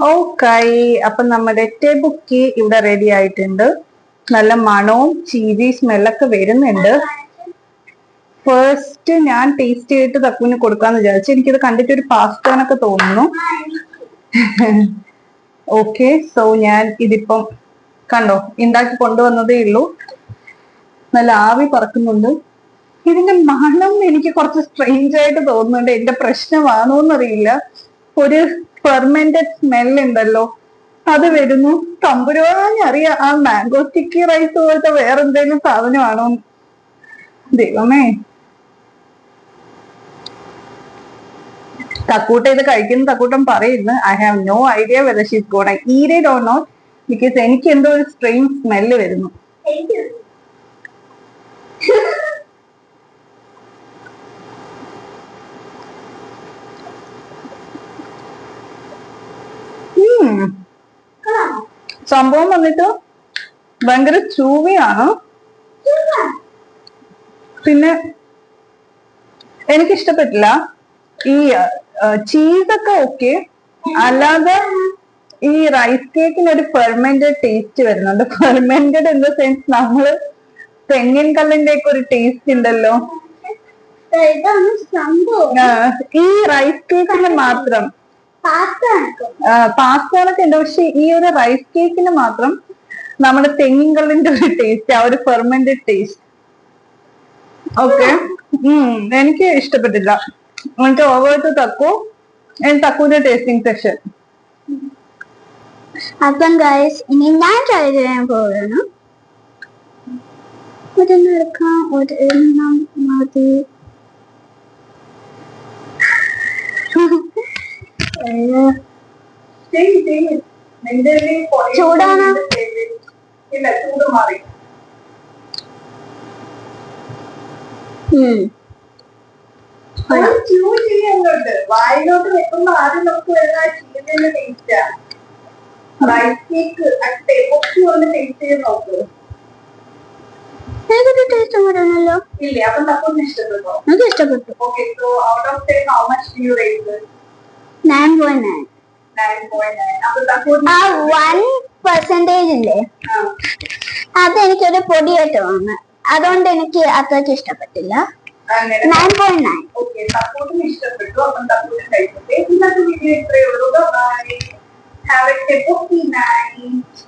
Okay, അപ്പൊ നമ്മുടെ ടെബുക്കി ഇവിടെ റെഡി ആയിട്ടുണ്ട്. നല്ല മണവും ചീസി സ്മെല്ലൊക്കെ വരുന്നുണ്ട്. ഫസ്റ്റ് ഞാൻ ടേസ്റ്റ് ചെയ്തിട്ട് തക്കുവിന് കൊടുക്കാന്ന് വിചാരിച്ചു. എനിക്കിത് കണ്ടിട്ട് ഒരു പാസ്ത എന്നൊക്കെ തോന്നുന്നു. ഓക്കെ, സോ ഞാൻ ഇതിപ്പം കണ്ടോ ഉണ്ടാക്കി കൊണ്ടുവന്നതേ ഉള്ളൂ. നല്ല ആവി പറക്കുന്നുണ്ട്. ഇതിന്റെ മണം എനിക്ക് കുറച്ച് സ്ട്രേഞ്ച് ആയിട്ട് തോന്നുന്നുണ്ട്. എന്റെ പ്രശ്നമാണോന്നറിയില്ല. ഒരു ഫെർമെന്റഡ് സ്മെൽ ഉണ്ടല്ലോ, അത് വരുന്നു. തമ്പുരാനറിയാം ആ മാംഗോ സ്റ്റിക്കി റൈസ് പോലത്തെ വേറെ എന്തെങ്കിലും സാധനമാണോ. ദൈവമേ, തക്കൂട്ട ഇത് കഴിക്കുന്ന തക്കൂട്ടം പറയുന്നു I have no idea whether she is gonna eat it or not, because എനിക്ക് എന്തോ ഒരു സ്ട്രെയിൻ സ്മെല്ല് വരുന്നു. സംഭവം വന്നിട്ട് ഭയങ്കര ചൂവയാണ്. പിന്നെ എനിക്കിഷ്ടപ്പെട്ടില്ല ഈ ചീസൊക്കെ ഓക്കെ, അല്ലാതെ ഈ റൈസ് കേക്കിന് ഒരു ഫെർമെന്റഡ് ടേസ്റ്റ് വരുന്നുണ്ട്. ഫെർമെന്റഡ് ഇൻ ദ സെൻസ് നമ്മള് തെങ്ങിൻ കല്ലിന്റെ ഒക്കെ ഒരു ടേസ്റ്റ് ഉണ്ടല്ലോ. ഈ റൈസ് കേക്കിന് മാത്രം പാസ്തകളൊക്കെ ഉണ്ട്, പക്ഷെ ഈ ഒരു റൈസ് കേക്കിന് മാത്രം നമ്മുടെ തെങ്ങിൻ കല്ലിന്റെ ഒരു ടേസ്റ്റ്, ആ ഒരു ഫെർമെന്റഡ് ടേസ്റ്റ്. ഓക്കെ, എനിക്ക് ഇഷ്ടപ്പെട്ടില്ല. എനിക്ക് ഓവർ ടു തക്കു ആൻഡ് തക്കുവിന്റെ ടേസ്റ്റിംഗ് സെഷൻ. അപ്പം ഗൈസ്, ഇനി ഞാൻ ട്രൈ ചെയ്യാൻ പോവുകയാണ്. ഒരെണ്ണം മതി. ചൂടാണ്. വായിലോട്ട് വെക്കുമ്പോ ആദ്യം നമുക്ക് വരുന്ന ചീസിന്റെ ടേസ്റ്റാ. റൈസ് കേക്ക് ടേസ്റ്റ് ചെയ്ത് നോക്ക്. ടേസ്റ്റ് പറയാനല്ലോ ഇല്ലേ? അപ്പൊ തക്കൊന്നും ഇഷ്ടപ്പെട്ടോ? എനിക്ക് ഇഷ്ടപ്പെട്ടു. Okay, so out of 10 how much do you rate it? 9.9. 9.9. അപ്പൊ തക്കു ആ 1% ഇല്ലേ, അതെനിക്കൊരു പൊടിയായിട്ട് വന്നു, അതുകൊണ്ട് എനിക്ക് അത്രയ്ക്ക് ഇഷ്ടപ്പെട്ടില്ല. 9.9. ഓക്കെ, തക്കൂട്ടിന് ഇഷ്ടപ്പെട്ടു. അപ്പം തക്കൂട്ടിന് കഴിക്കട്ടെ. ഇന്നത്തെ വീഡിയോ ഇത്രയേ ഉള്ളൂ. ബൈ. ഹാവ് എ ടെബുക്കി നൈറ്റ്.